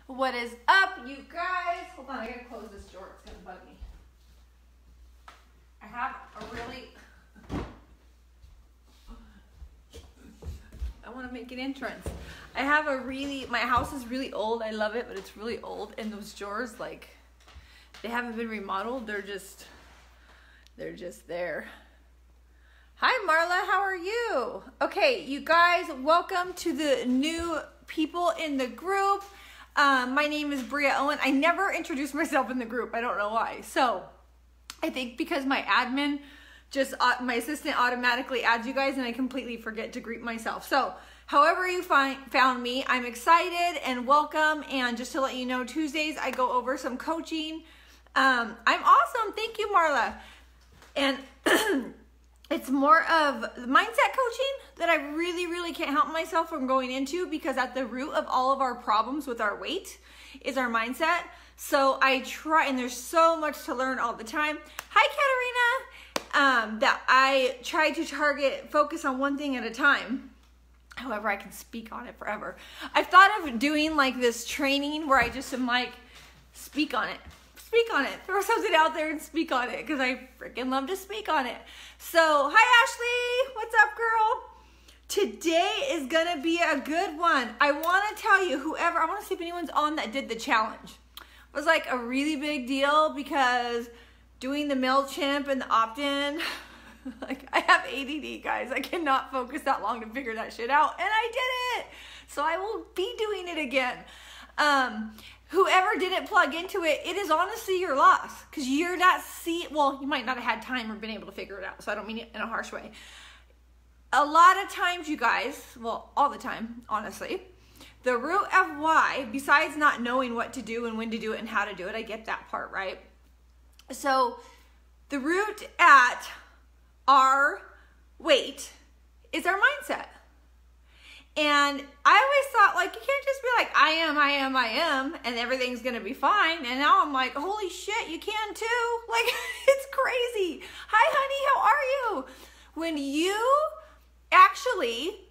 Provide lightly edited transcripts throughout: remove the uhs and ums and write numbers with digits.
What is up, you guys? Hold on, I gotta close this door. It's gonna bug me. I have a really... I want to make an entrance. I have a really... My house is really old. I love it, but it's really old. And those drawers, like, they haven't been remodeled. They're just there. Hi, Marla. How are you? Okay, you guys, welcome to the new people in the group. My name is Brea Owen. I never introduced myself in the group. I don't know why. So I think because my admin my assistant automatically adds you guys and I completely forget to greet myself. So however you found me, I'm excited and welcome. And just to let you know, Tuesdays I go over some coaching. I'm awesome. Thank you, Marla. And it's more of mindset coaching that I really can't help myself from going into, because at the root of all of our problems with our weight is our mindset. So I try, and there's so much to learn all the time. Hi, Katarina. That I try to focus on one thing at a time. However, I can speak on it forever. I've thought of doing like this training where I just am like, speak on it. Speak on it. Throw something out there and speak on it, because I freaking love to speak on it. So, hi Ashley. What's up, girl? Today is going to be a good one. I want to tell you, I want to see if anyone's on that did the challenge. It was like a really big deal, because doing the MailChimp and the opt-in, like, I have ADD, guys. I cannot focus that long to figure that shit out, and I did it. So I will be doing it again. Whoever didn't plug into it, it is honestly your loss, because you're not well, you might not have had time or been able to figure it out, so I don't mean it in a harsh way. A lot of times, you guys, well, all the time, honestly, the root of why, besides not knowing what to do and when to do it and how to do it, I get that part, right? So the root at our weight is our mindset. And I always thought, like, you can't just be like, I am, and everything's going to be fine. And now I'm like, holy shit, you can too. Like, it's crazy. Hi, honey, how are you? When you actually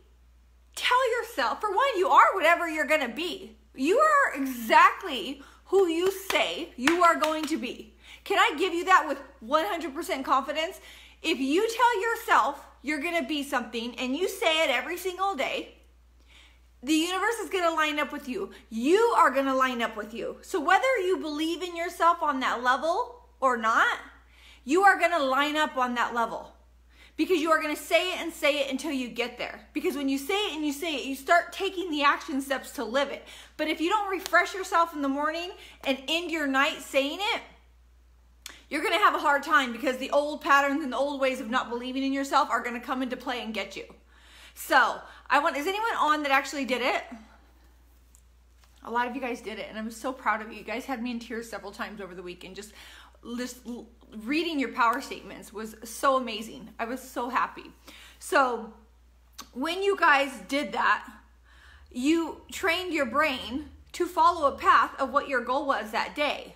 tell yourself, for one, you are whatever you're going to be. You are exactly who you say you are going to be. Can I give you that with 100% confidence? If you tell yourself you're going to be something and you say it every single day, the universe is going to line up with you. You are going to line up with you. So whether you believe in yourself on that level or not, you are going to line up on that level, because you are going to say it until you get there. Because when you say it and you say it, you start taking the action steps to live it. But if you don't refresh yourself in the morning and end your night saying it, you're going to have a hard time, because the old patterns and the old ways of not believing in yourself are going to come into play and get you. So is anyone on that actually did it? A lot of you guys did it, and I'm so proud of you. You guys had me in tears several times over the weekend. Just reading your power statements was so amazing. I was so happy. So when you guys did that, you trained your brain to follow a path of what your goal was that day.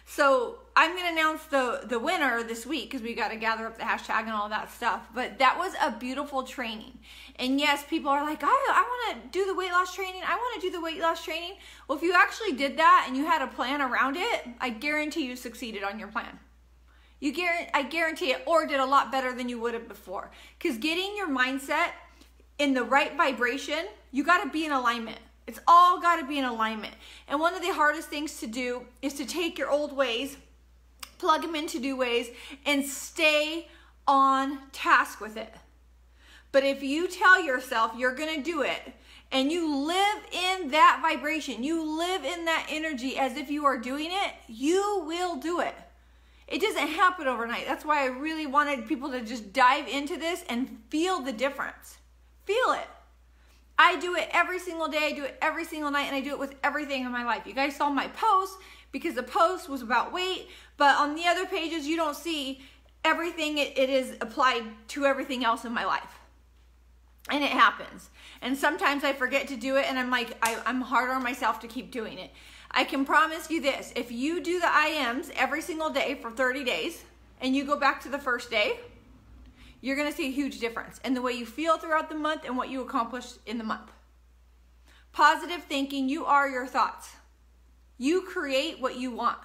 So I'm going to announce the winner this week, because we got to gather up the hashtag and all that stuff. But that was a beautiful training. And yes, people are like, I want to do the weight loss training. I want to do the weight loss training. Well, if you actually did that and you had a plan around it, I guarantee you succeeded on your plan. I guarantee it, or did a lot better than you would have before. Because getting your mindset in the right vibration, you got to be in alignment. It's all got to be in alignment. And one of the hardest things to do is to take your old ways, plug them into new ways, and stay on task with it. But if you tell yourself you're going to do it, and you live in that vibration, you live in that energy as if you are doing it, you will do it. It doesn't happen overnight. That's why I really wanted people to just dive into this and feel the difference. Feel it. I do it every single day. I do it every single night, and I do it with everything in my life. You guys saw my post, because the post was about weight, but on the other pages, you don't see everything it is applied to everything else in my life. And it happens. And sometimes I forget to do it, and I'm like, I'm hard on myself to keep doing it. I can promise you this. If you do the IMs every single day for 30 days, and you go back to the first day, you're going to see a huge difference in the way you feel throughout the month and what you accomplish in the month. Positive thinking, you are your thoughts. You create what you want.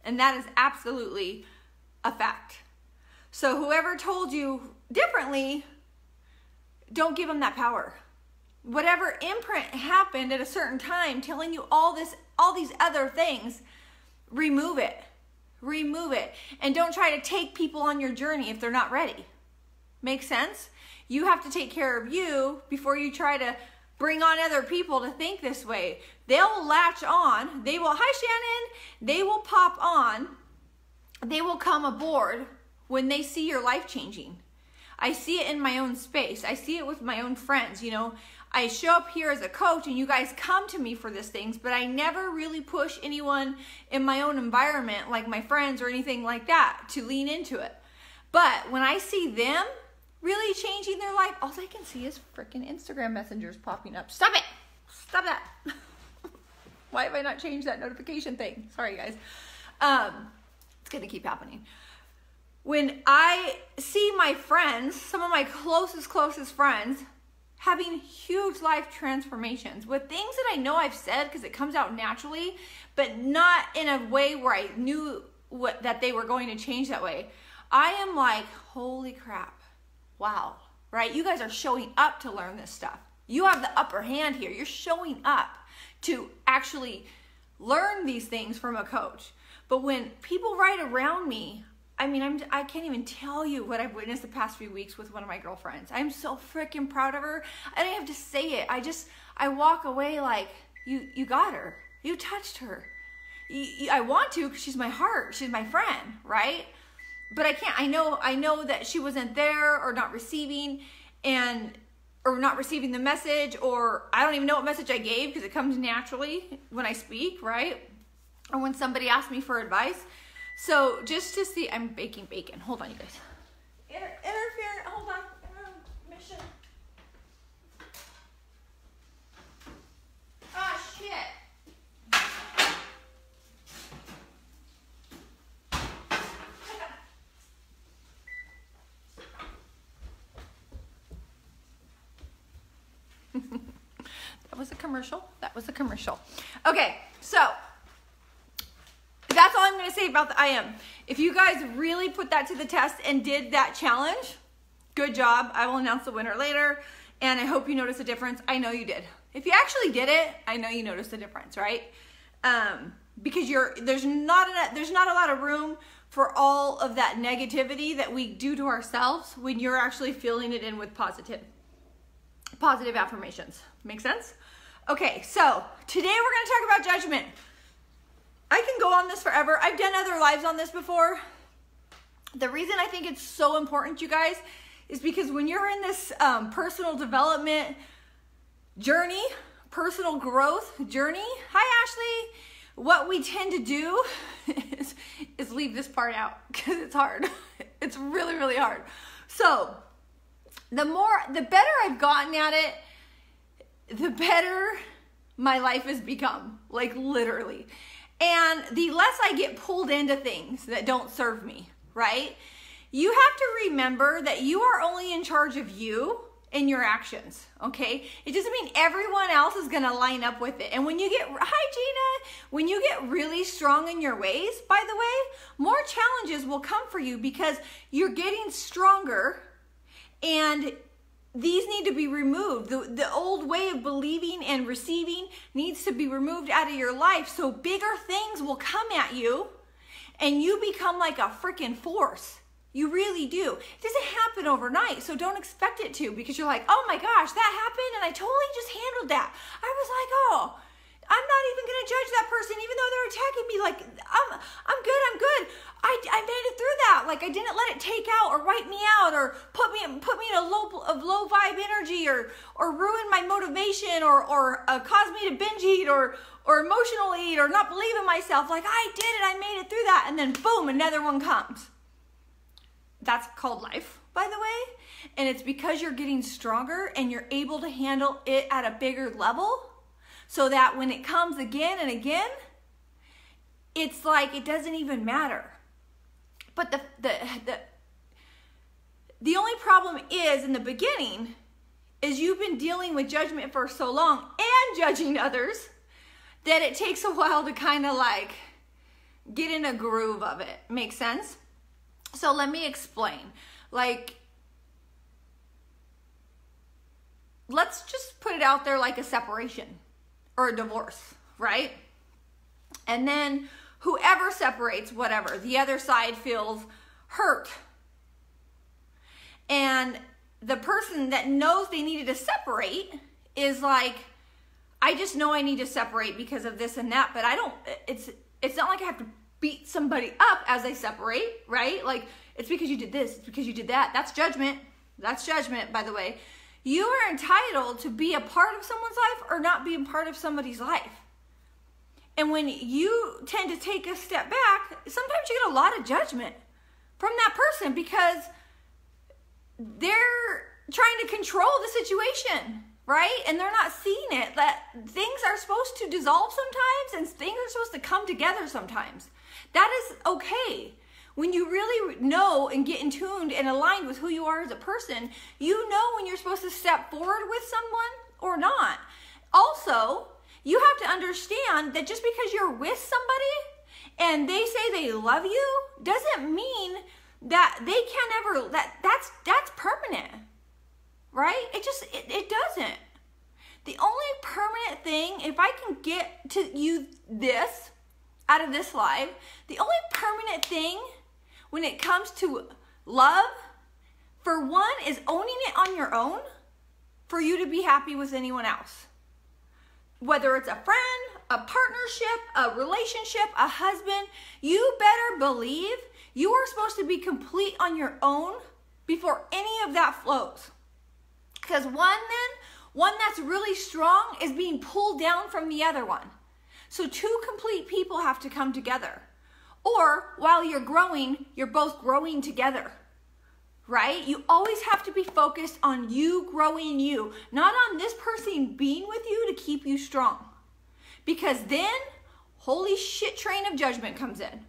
And that is absolutely a fact. So whoever told you differently, don't give them that power. Whatever imprint happened at a certain time telling you all these other things, remove it. Remove it. And don't try to take people on your journey if they're not ready. Make sense? You have to take care of you before you try to bring on other people to think this way. They'll latch on. They will, hi Shannon, they will pop on. They will come aboard when they see your life changing. I see it in my own space. I see it with my own friends. You know, I show up here as a coach and you guys come to me for these things, but I never really push anyone in my own environment, like my friends or anything like that, to lean into it. But when I see them really changing their life, all I can see is freaking Instagram messengers popping up. Stop it. Stop that. Why have I not changed that notification thing? Sorry, guys. It's going to keep happening. When I see my friends, some of my closest friends, having huge life transformations with things that I know I've said because it comes out naturally, but not in a way where I knew that they were going to change that way. I am like, holy crap. Wow, right? You guys are showing up to learn this stuff. You have the upper hand here. You're showing up to actually learn these things from a coach. But when people right around me, I mean, I can't even tell you what I've witnessed the past few weeks with one of my girlfriends. I'm so freaking proud of her. I don't have to say it. I walk away like, you got her. You touched her. I want to because she's my heart. She's my friend, right? But I can't. I know that she wasn't there or not receiving or not receiving the message, or I don't even know what message I gave because it comes naturally when I speak, right? Or when somebody asks me for advice. So just to see, I'm baking bacon. Hold on, you guys. Interfere. Hold on. Intermission. Ah, shit. That was a commercial. Okay, so that's all I'm going to say about the I am. If you guys really put that to the test and did that challenge, good job. I will announce the winner later, and I hope you notice a difference. I know you did. If you actually did it, I know you noticed the difference, right? Because there's not a lot of room for all of that negativity that we do to ourselves when you're actually filling it in with positive affirmations. Make sense? Okay, so today we're going to talk about judgment. I can go on this forever. I've done other lives on this before. The reason I think it's so important, you guys, is because when you're in this personal development journey, personal growth journey, hi Ashley, what we tend to do is leave this part out because it's hard. It's really, really hard. So the better I've gotten at it, the better my life has become, like literally. And the less I get pulled into things that don't serve me, right? You have to remember that you are only in charge of you and your actions, okay? It doesn't mean everyone else is gonna line up with it. And when you get, hi Gina, when you get really strong in your ways, by the way, more challenges will come for you because you're getting stronger and these need to be removed. The old way of believing and receiving needs to be removed out of your life so bigger things will come at you and you become like a freaking force. You really do. It doesn't happen overnight, so don't expect it to because you're like, oh my gosh, that happened and I totally just handled that. I was like, oh, I'm not even going to judge that person even though they're attacking me. Like, I'm good. I made it through that. Like, I didn't let it take out or wipe me out or put me in a low vibe energy or ruin my motivation or cause me to binge eat or emotionally eat or not believe in myself. Like, I did it. I made it through that. And then boom, another one comes. That's called life, by the way. And it's because you're getting stronger and you're able to handle it at a bigger level so that when it comes again and again, it's like it doesn't even matter. But the only problem is in the beginning is you've been dealing with judgment for so long and judging others that it takes a while to kind of like get in a groove of it. Make sense? So let me explain. Like, let's just put it out there like a separation or a divorce, right? And then whoever separates, whatever, the other side feels hurt. And the person that knows they needed to separate is like, I just know I need to separate because of this and that, but I don't, it's not like I have to beat somebody up as I separate, right? Like, it's because you did this, it's because you did that. That's judgment. That's judgment, by the way. You are entitled to be a part of someone's life or not be a part of somebody's life. And when you tend to take a step back, sometimes you get a lot of judgment from that person because they're trying to control the situation, right? And they're not seeing it, that things are supposed to dissolve sometimes and things are supposed to come together sometimes. That is okay. When you really know and get in tuned and aligned with who you are as a person, you know when you're supposed to step forward with someone or not. Also, you have to understand that just because you're with somebody and they say they love you doesn't mean that they can't ever, that's permanent, right? It doesn't. The only permanent thing, if I can get to you this out of this life, the only permanent thing when it comes to love, for one, is owning it on your own for you to be happy with anyone else. Whether it's a friend, a partnership, a relationship, a husband, you better believe you are supposed to be complete on your own before any of that flows. Because one that's really strong is being pulled down from the other one. So two complete people have to come together. Or while you're growing, you're both growing together, right? You always have to be focused on you growing you, not on this person being with you to keep you strong. Because then, holy shit train of judgment comes in.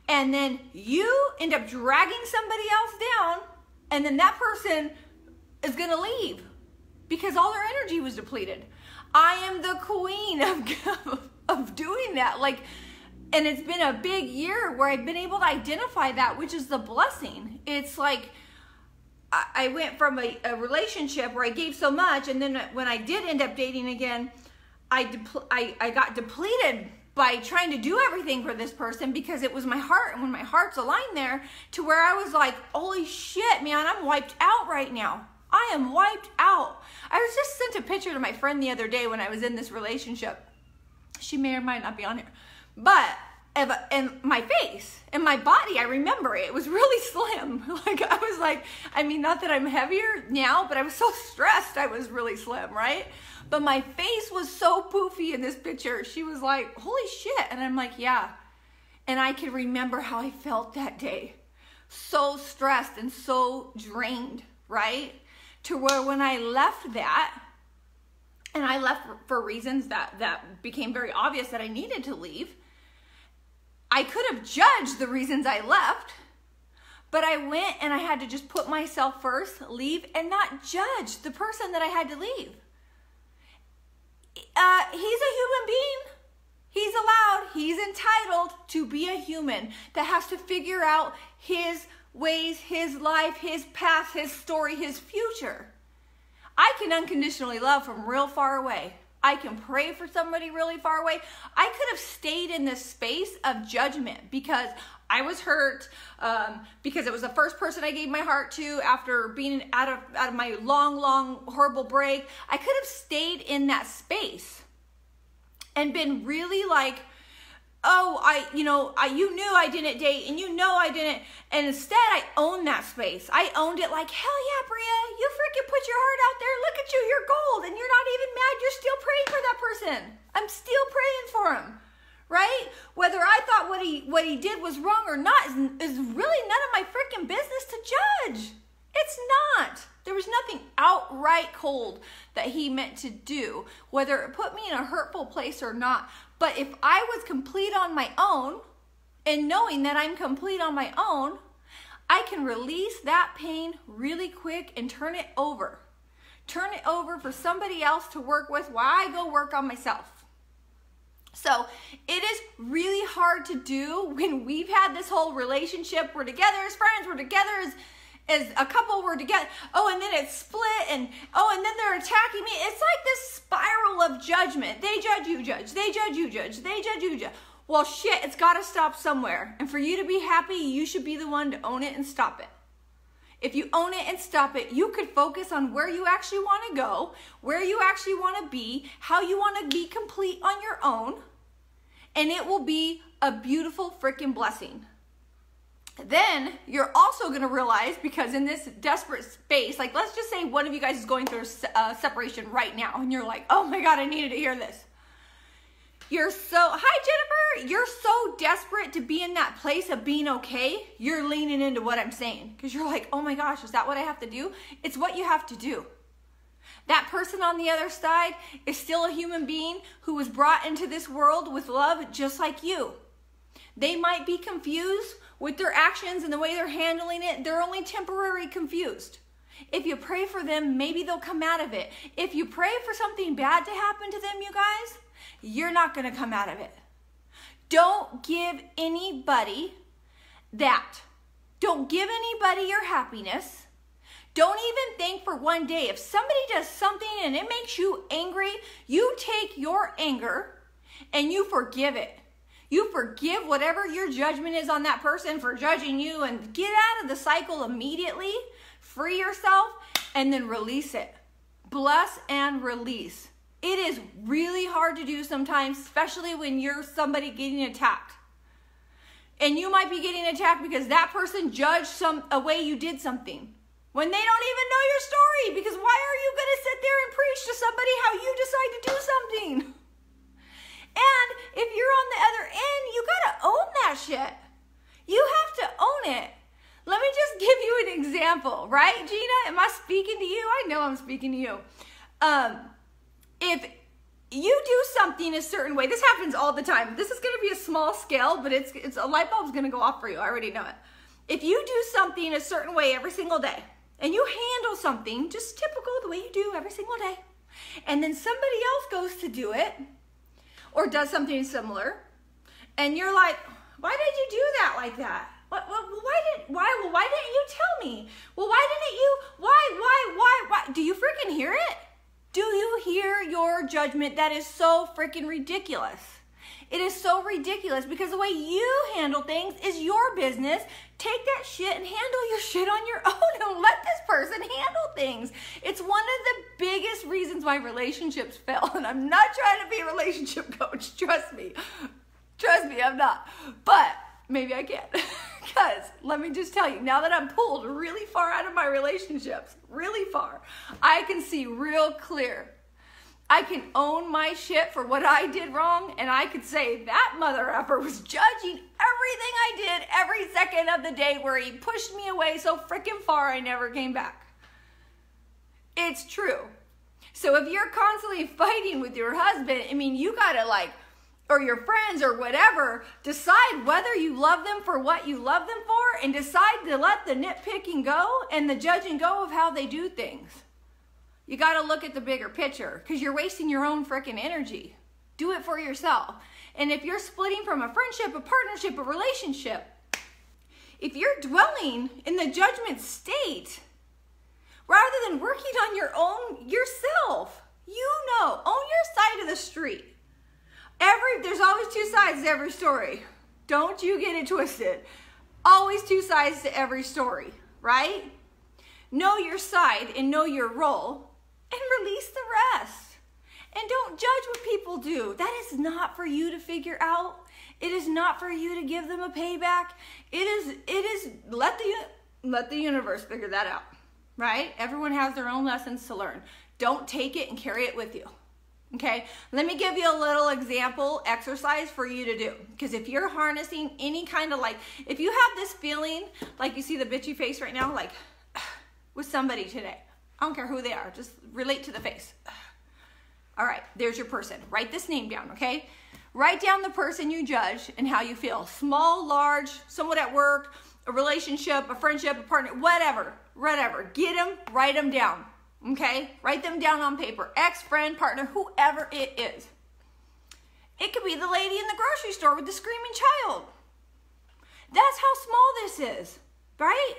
And then you end up dragging somebody else down, and then that person is going to leave because all their energy was depleted. I am the queen of doing that. Like, and it's been a big year where I've been able to identify that, which is the blessing. It's like I went from a relationship where I gave so much, and then when I did end up dating again, I got depleted by trying to do everything for this person because it was my heart, and when my heart's aligned there, to where I was like, holy shit, man, I'm wiped out right now. I am wiped out. I was just sent a picture to my friend the other day when I was in this relationship. She may or might not be on here. But in my face and my body, I remember it was really slim. Like, I was like, I mean, not that I'm heavier now, but I was so stressed I was really slim, right? But my face was so poofy in this picture. She was like, holy shit. And I'm like, yeah. And I can remember how I felt that day. So stressed and so drained, right? To where when I left that, and I left for reasons that became very obvious that I needed to leave, I could have judged the reasons I left, but I went and I had to just put myself first, leave, and not judge the person that I had to leave. He's a human being. He's allowed, he's entitled to be a human that has to figure out his ways, his life, his past, his story, his future. I can unconditionally love from real far away. I can pray for somebody really far away. I could have stayed in this space of judgment because I was hurt, because it was the first person I gave my heart to after being out of my long, horrible break. I could have stayed in that space and been really like, oh, you knew I didn't date, and you know I didn't. And instead, I owned that space. I owned it like, hell yeah, Brea, you freaking put your heart out there. Look at you, you're gold, and you're not even mad. You're still praying for that person. I'm still praying for him, right? Whether I thought what he did was wrong or not is really none of my freaking business to judge. It's not. There was nothing outright cold that he meant to do, whether it put me in a hurtful place or not. But if I was complete on my own, and knowing that I'm complete on my own, I can release that pain really quick and turn it over. Turn it over for somebody else to work with while I go work on myself. So it is really hard to do when we've had this whole relationship. We're together as friends. We're together as a couple. We're together. Oh, and then it's split. And then they're attacking me. It's like this spiral of judgment. They judge, you judge. They judge, you judge. They judge, you judge. Well, shit, it's got to stop somewhere. And for you to be happy, you should be the one to own it and stop it. If you own it and stop it, you could focus on where you actually want to go, where you actually want to be, how you want to be complete on your own, and it will be a beautiful freaking blessing. Then you're also going to realize, because in this desperate space, like let's just say one of you guys is going through a separation right now, and you're like, oh my God, I needed to hear this. Hi Jennifer, you're so desperate to be in that place of being okay, you're leaning into what I'm saying. Because you're like, oh my gosh, is that what I have to do? It's what you have to do. That person on the other side is still a human being who was brought into this world with love just like you. They might be confused with their actions and the way they're handling it. They're only temporarily confused. If you pray for them, maybe they'll come out of it. If you pray for something bad to happen to them, you guys, you're not going to come out of it. Don't give anybody that. Don't give anybody your happiness. Don't even think for one day. If somebody does something and it makes you angry, you take your anger and you forgive it. You forgive whatever your judgment is on that person for judging you, and get out of the cycle immediately. Free yourself and then release it. Bless and release. It is really hard to do sometimes, especially when you're somebody getting attacked. And you might be getting attacked because that person judged a way you did something, when they don't even know your story. Because why are you going to sit there and preach to somebody how you decide to do something? And if you're on the other end, you got to own that shit. You have to own it. Let me just give you an example, right, Gina? Am I speaking to you? I know I'm speaking to you. If you do something a certain way, this happens all the time. This is going to be a small scale, but it's a light bulb's going to go off for you. I already know it. If you do something a certain way every single day, and you handle something just typical the way you do every single day, and then somebody else goes to do it or does something similar, and you're like, why did you do that like that? Why didn't you tell me? Well, why didn't you? Why? Do you freaking hear it? Do you hear your judgment? That is so freaking ridiculous. It is so ridiculous because the way you handle things is your business. Take that shit and handle your shit on your own and let this person handle things. It's one of the biggest reasons why relationships fail. And I'm not trying to be a relationship coach. Trust me. Trust me, I'm not. But maybe I can. Because let me just tell you, now that I'm pulled really far out of my relationships, really far, I can see real clear. I can own my shit for what I did wrong, and I could say that mother effer was judging everything I did every second of the day, where he pushed me away so freaking far I never came back. It's true. So if you're constantly fighting with your husband, I mean, you gotta or your friends or whatever, decide whether you love them for what you love them for, and decide to let the nitpicking go and the judging go of how they do things. You got to look at the bigger picture, because you're wasting your own freaking energy. Do it for yourself. And if you're splitting from a friendship, a partnership, a relationship, if you're dwelling in the judgment state, rather than working on your own yourself, own your side of the street. There's always two sides to every story. Don't you get it twisted. Always two sides to every story, right? Know your side and know your role, and release the rest. And don't judge what people do. That is not for you to figure out. It is not for you to give them a payback. It is let the universe figure that out, right? Everyone has their own lessons to learn. Don't take it and carry it with you. Okay, let me give you a little example exercise for you to do. Because if you're harnessing any kind of if you have this feeling, like you see the bitchy face right now, with somebody today, I don't care who they are, just relate to the face. All right, there's your person. Write this name down, okay? Write down the person you judge and how you feel. Small, large, someone at work, a relationship, a friendship, a partner, whatever. Get them, write them down. Okay, write them down on paper. Ex, friend, partner, whoever it is. It could be the lady in the grocery store with the screaming child. That's how small this is, right?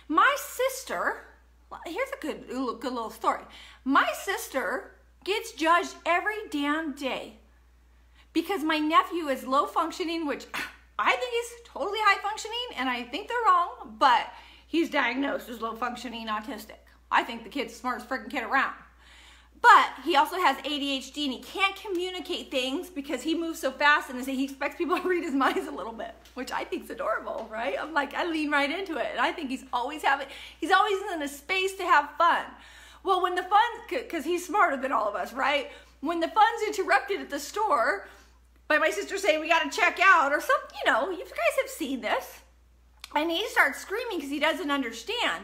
My sister, here's a good little story. My sister gets judged every damn day because my nephew is low functioning, which I think he's totally high functioning, and I think they're wrong, but he's diagnosed as low functioning autistic. I think the kid's the smartest freaking kid around. But he also has ADHD, and he can't communicate things because he moves so fast, and he expects people to read his minds a little bit, which I think is adorable, right? I'm like, I lean right into it, and I think he's always in a space to have fun. Well, when the fun, because he's smarter than all of us, right? When the fun's interrupted at the store by my sister saying we got to check out or something, you know, you guys have seen this, and he starts screaming because he doesn't understand.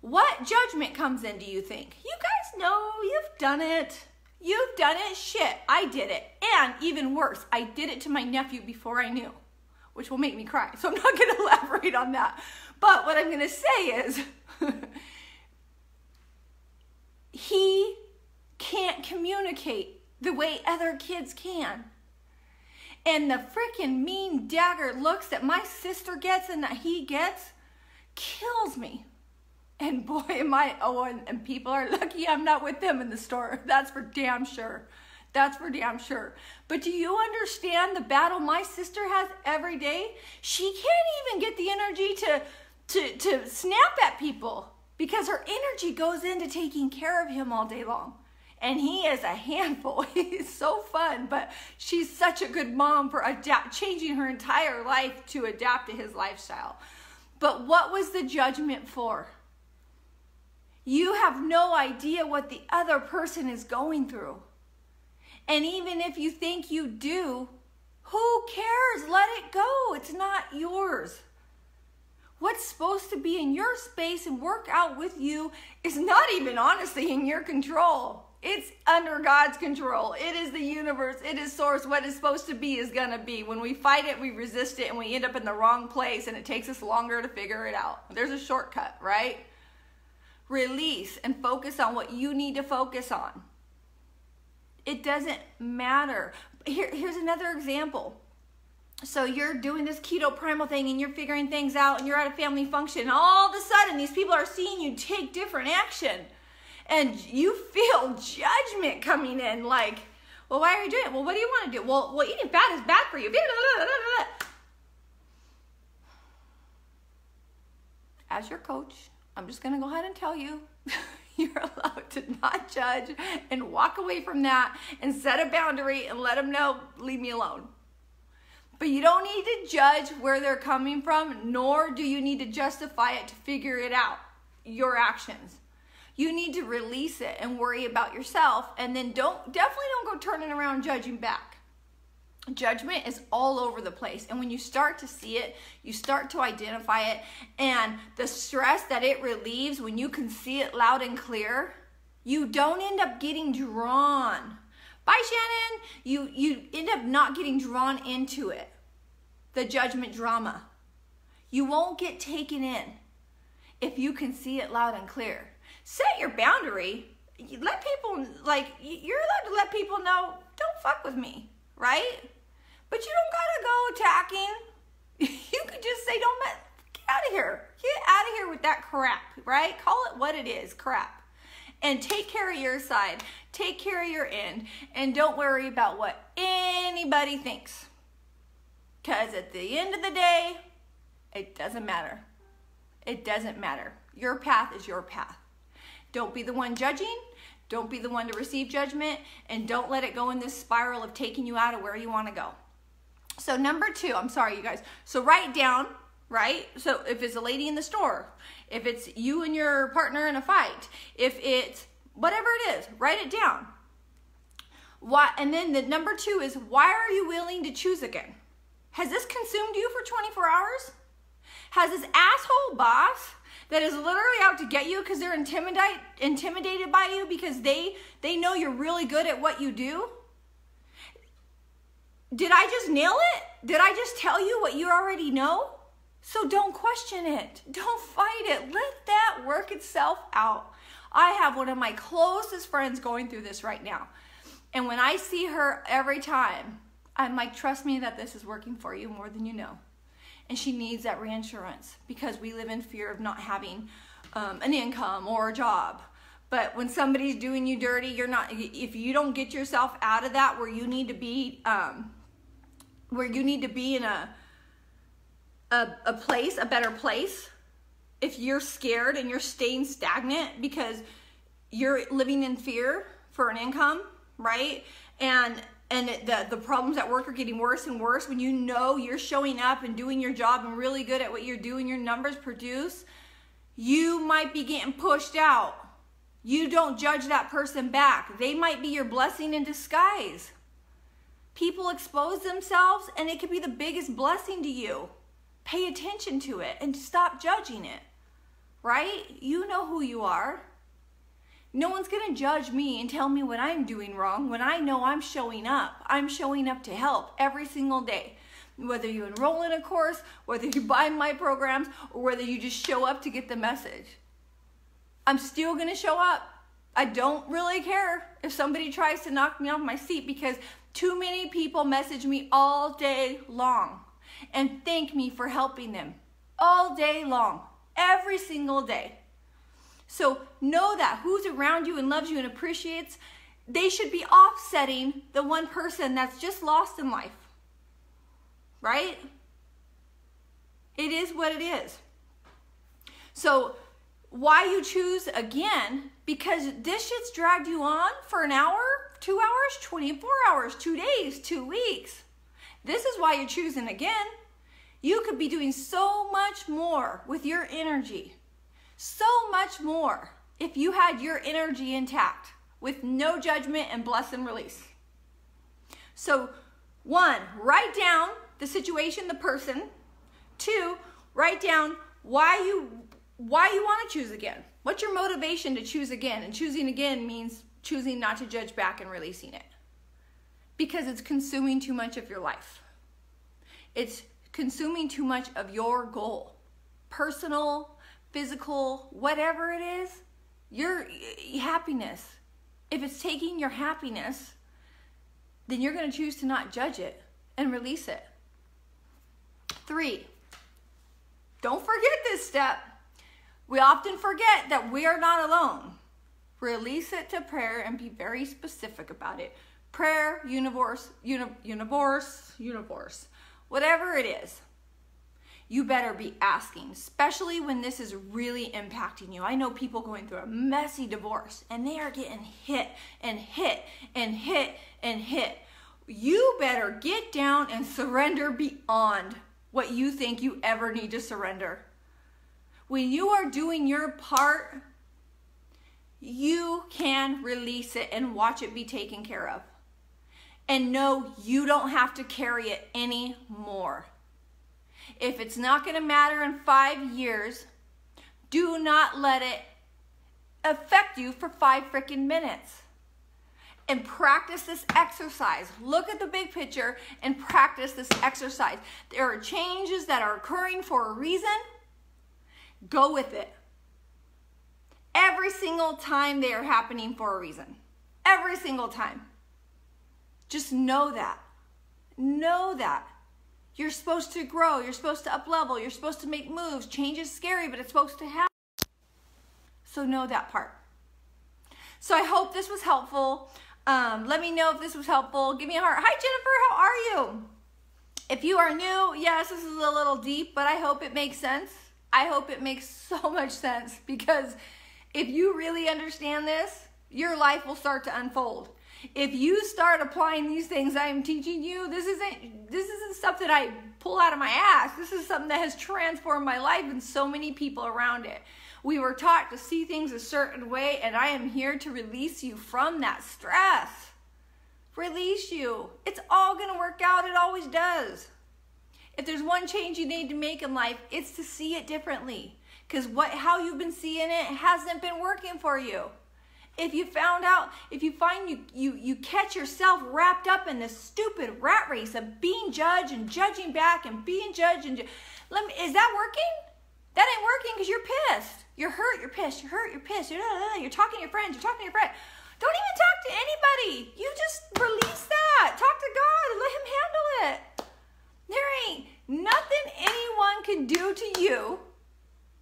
What judgment comes in, do you think? You guys know, you've done it. You've done it. Shit, I did it. And even worse, I did it to my nephew before I knew, which will make me cry. So I'm not going to elaborate on that. But what I'm going to say is, he can't communicate the way other kids can. And the freaking mean dagger looks that my sister gets and that he gets kills me. And boy, am I, and people are lucky I'm not with them in the store. That's for damn sure. That's for damn sure. But do you understand the battle my sister has every day? She can't even get the energy to snap at people because her energy goes into taking care of him all day long. And he is a handful. He's so fun, but she's such a good mom for changing her entire life to adapt to his lifestyle. But what was the judgment for? You have no idea what the other person is going through. And even if you think you do, who cares? Let it go. It's not yours. What's supposed to be in your space and work out with you is not even honestly in your control. It's under God's control. It is the universe. It is source. What is supposed to be is going to be. When we fight it, we resist it, and we end up in the wrong place, and it takes us longer to figure it out. There's a shortcut, right? Release and focus on what you need to focus on. It doesn't matter. Here's another example. So you're doing this keto primal thing and you're figuring things out and you're at a family function. And all of a sudden these people are seeing you take different action. And you feel judgment coming in like, well, why are you doing it? Well, what do you want to do? Well, eating fat is bad for you. As your coach, I'm just going to go ahead and tell you, you're allowed to not judge and walk away from that and set a boundary and let them know, leave me alone. But you don't need to judge where they're coming from, nor do you need to justify it to figure it out, your actions. You need to release it and worry about yourself, and then definitely don't go turning around judging back. Judgment is all over the place, and when you start to see it, you start to identify it, and the stress that it relieves when you can see it loud and clear, you don't end up getting drawn. Bye, Shannon. You end up not getting drawn into it, the judgment drama. You won't get taken in if you can see it loud and clear. Set your boundary. Let people, you're allowed to let people know, don't fuck with me, right? But you don't gotta go attacking. You could just say, get out of here. Get out of here with that crap, right? Call it what it is, crap. And take care of your side. Take care of your end. And don't worry about what anybody thinks. Because at the end of the day, it doesn't matter. It doesn't matter. Your path is your path. Don't be the one judging. Don't be the one to receive judgment. And don't let it go in this spiral of taking you out of where you want to go. So number 2, I'm sorry, you guys. So write down, right? So if it's a lady in the store, if it's you and your partner in a fight, if it's whatever it is, write it down. And then the number 2 is, why are you willing to choose again? Has this consumed you for 24 hours? Has this asshole boss that is literally out to get you because they're intimidated by you because they know you're really good at what you do? Did I just nail it? Did I just tell you what you already know? So don't question it. Don't fight it. Let that work itself out. I have one of my closest friends going through this right now. And when I see her every time, I'm like, trust me that this is working for you more than you know. And she needs that reinsurance because we live in fear of not having an income or a job. But when somebody's doing you dirty, if you don't get yourself out of that where you need to be in a place, a better place, if you're scared and you're staying stagnant because you're living in fear for an income, right? And the problems at work are getting worse and worse when you know you're showing up and doing your job and really good at what you're doing, your numbers produce, you might be getting pushed out. You don't judge that person back. They might be your blessing in disguise. People expose themselves and it could be the biggest blessing to you. Pay attention to it and stop judging it, right? You know who you are. No one's going to judge me and tell me what I'm doing wrong when I know I'm showing up. I'm showing up to help every single day. Whether you enroll in a course, whether you buy my programs, or whether you just show up to get the message. I'm still going to show up. I don't really care if somebody tries to knock me off my seat because too many people message me all day long and thank me for helping them all day long, every single day. So know that who's around you and loves you and appreciates, they should be offsetting the one person that's just lost in life, right? It is what it is. So why you choose again? Because this shit's dragged you on for an hour, 2 hours, 24 hours, 2 days, 2 weeks. This is why you're choosing again. You could be doing so much more with your energy. So much more if you had your energy intact with no judgment and bless and release. So 1, write down the situation, the person. 2, write down why you want to choose again. What's your motivation to choose again? And choosing again means choosing not to judge back and releasing it. Because it's consuming too much of your life. It's consuming too much of your goal. Personal, physical, whatever it is, your happiness. If it's taking your happiness, then you're going to choose to not judge it and release it. 3, don't forget this step. We often forget that we are not alone. Release it to prayer and be very specific about it. Prayer, universe, whatever it is. You better be asking, especially when this is really impacting you. I know people going through a messy divorce and they are getting hit and hit and hit and hit. You better get down and surrender beyond what you think you ever need to surrender. When you are doing your part, you can release it and watch it be taken care of. And know you don't have to carry it anymore. If it's not going to matter in 5 years, do not let it affect you for 5 freaking minutes. And practice this exercise. Look at the big picture and practice this exercise. There are changes that are occurring for a reason. Go with it. Every single time they are happening for a reason. Every single time. Just know that. Know that. You're supposed to grow. You're supposed to up-level. You're supposed to make moves. Change is scary, but it's supposed to happen. So know that part. So I hope this was helpful. Let me know if this was helpful. Give me a heart. Hi, Jennifer. How are you? If you are new, yes, this is a little deep, but I hope it makes sense. I hope it makes so much sense because if you really understand this, your life will start to unfold. If you start applying these things I am teaching you, this isn't stuff that I pull out of my ass. This is something that has transformed my life and so many people around it. We were taught to see things a certain way, and I am here to release you from that stress. Release you. It's all going to work out. It always does. If there's one change you need to make in life, it's to see it differently. Because how you've been seeing it hasn't been working for you. If you find you catch yourself wrapped up in this stupid rat race of being judged and judging back and being judged is that working? That ain't working because you're pissed. You're hurt, you're pissed, you're hurt, you're pissed. You're talking to your friends, Don't even talk to anybody. You just release that. Talk to God and let him handle it. There ain't nothing anyone can do to you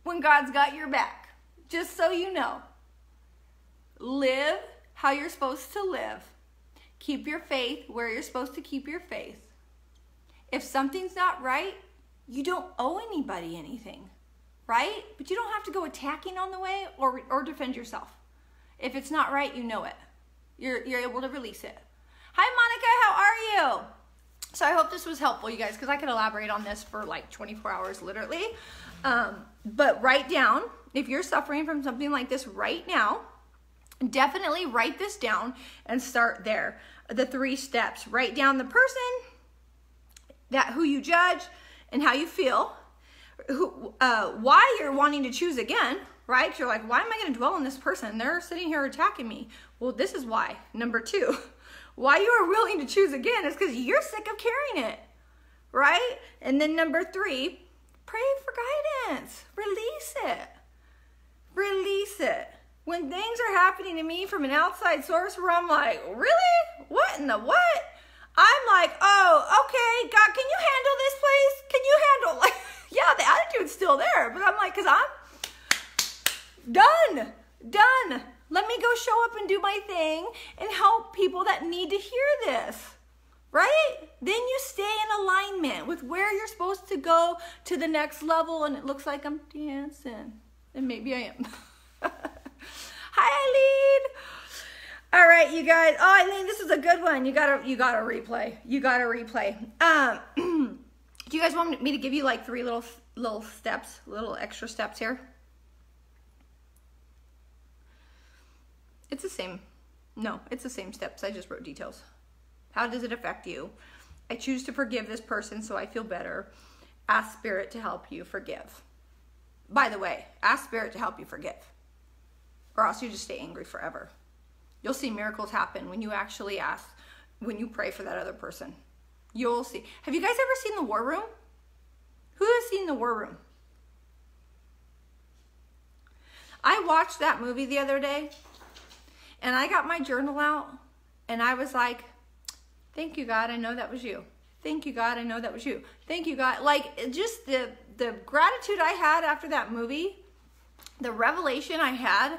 when God's got your back. Just so you know. Live how you're supposed to live. Keep your faith where you're supposed to keep your faith. If something's not right, you don't owe anybody anything, right? But you don't have to go attacking on the way or defend yourself. If it's not right, you know it. You're able to release it. Hi, Monica. How are you? So I hope this was helpful, you guys, because I could elaborate on this for like 24 hours, literally. But write down, if you're suffering from something like this right now, definitely write this down and start there. The 3 steps. Write down the person, who you judge, and how you feel. Why you're wanting to choose again, right? 'Cause you're like, why am I going to dwell on this person? They're sitting here attacking me. Well, this is why. Number 2, why you are willing to choose again is because you're sick of carrying it, right? And then number 3, pray for guidance. Release it. Release it. When things are happening to me from an outside source where I'm like, really? What in the what? I'm like, oh, okay, God, can you handle this, please? Can you handle, like, yeah, the attitude's still there, but I'm like, because I'm done. Let me go show up and do my thing and help people that need to hear this, right? Then you stay in alignment with where you're supposed to go to the next level, and it looks like I'm dancing, and maybe I am. Hi, Eileen. All right, you guys. Oh, Eileen, this is a good one. You gotta replay. Do you guys want me to give you like 3 little steps, little extra steps here? It's the same. No, it's the same steps. I just wrote details. How does it affect you? I choose to forgive this person so I feel better. Ask Spirit to help you forgive. By the way, ask Spirit to help you forgive, or else you just stay angry forever. You'll see miracles happen when you actually ask, when you pray for that other person. You'll see. Have you guys ever seen The War Room? Who has seen The War Room? I watched that movie the other day, and I got my journal out, and I was like, thank you, God, I know that was you. Thank you, God, I know that was you. Thank you, God. Like, just the gratitude I had after that movie, the revelation I had,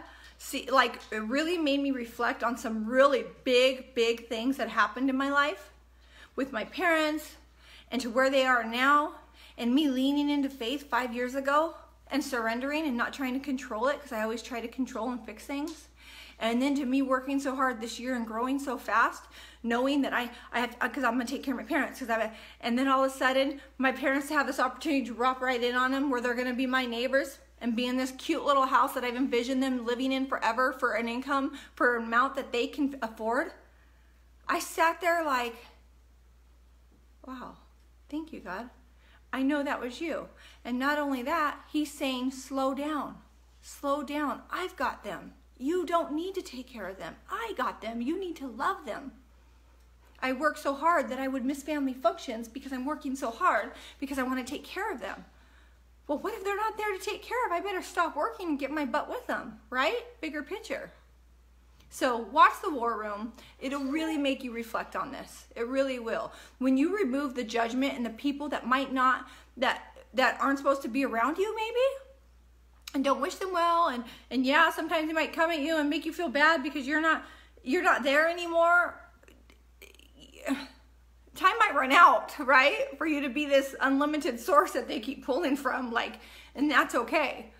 it really made me reflect on some really big things that happened in my life with my parents and to where they are now, and me leaning into faith 5 years ago and surrendering and not trying to control it, because I always try to control and fix things. And then to me working so hard this year and growing so fast, knowing that I have, because I'm going to take care of my parents, and then all of a sudden my parents have this opportunity to drop right in on them where they're going to be my neighbors and be in this cute little house that I've envisioned them living in forever for an income, for an amount that they can afford. I sat there like, wow, thank you, God. I know that was you. And not only that, he's saying, slow down. Slow down. I've got them. You don't need to take care of them. I got them. You need to love them. I work so hard that I would miss family functions because I'm working so hard because I want to take care of them. Well, what if they're not there to take care of? I better stop working and get my butt with them, right? Bigger picture. So watch The War Room. It'll really make you reflect on this. It really will. When you remove the judgment and the people that might not, that aren't supposed to be around you maybe, and don't wish them well, and yeah, sometimes they might come at you and make you feel bad because you're not there anymore. Time might run out, right? For you to be this unlimited source that they keep pulling from, and that's okay.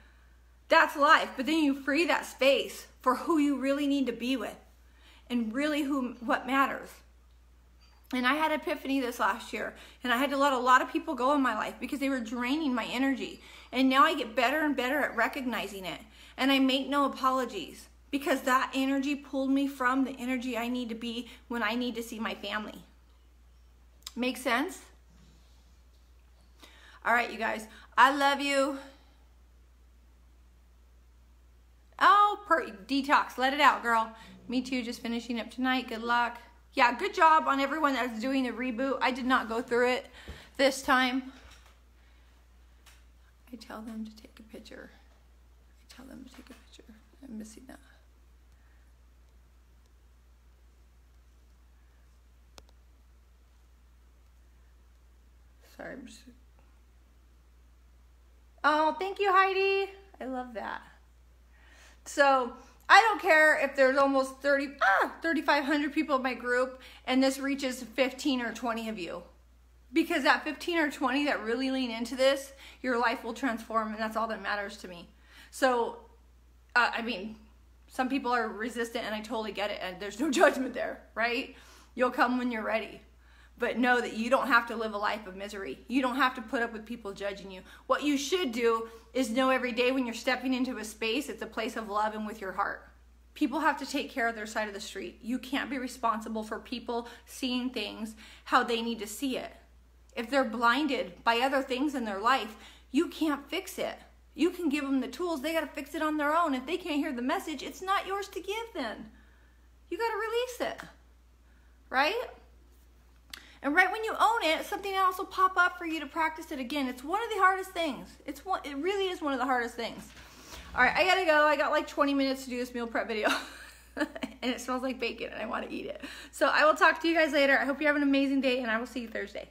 That's life. But then you free that space for who you really need to be with and really what matters. And I had an epiphany this last year, and I had to let a lot of people go in my life because they were draining my energy. And now I get better and better at recognizing it. And I make no apologies because that energy pulled me from the energy I need to be when I need to see my family. Make sense? All right, you guys. I love you. Oh, detox. Let it out, girl. Me too. Just finishing up tonight. Good luck. Yeah, good job on everyone that's doing the reboot. I did not go through it this time. I tell them to take a picture. I'm missing that. Sorry, I'm just... Oh, thank you, Heidi. I love that. So I don't care if there's almost 3,500 people in my group and this reaches 15 or 20 of you. Because that 15 or 20 that really lean into this, your life will transform, and that's all that matters to me. So, I mean, some people are resistant, and I totally get it, and there's no judgment there, right? You'll come when you're ready. But know that you don't have to live a life of misery. You don't have to put up with people judging you. What you should do is know every day when you're stepping into a space, it's a place of love and with your heart. People have to take care of their side of the street. You can't be responsible for people seeing things how they need to see it. If they're blinded by other things in their life, you can't fix it. You can give them the tools. They got to fix it on their own. If they can't hear the message, it's not yours to give then. You got to release it, right? And right when you own it, something else will pop up for you to practice it again. It's one of the hardest things. It really is one of the hardest things. All right, I got to go. I got like 20 minutes to do this meal prep video. And it smells like bacon and I want to eat it. So I will talk to you guys later. I hope you have an amazing day and I will see you Thursday.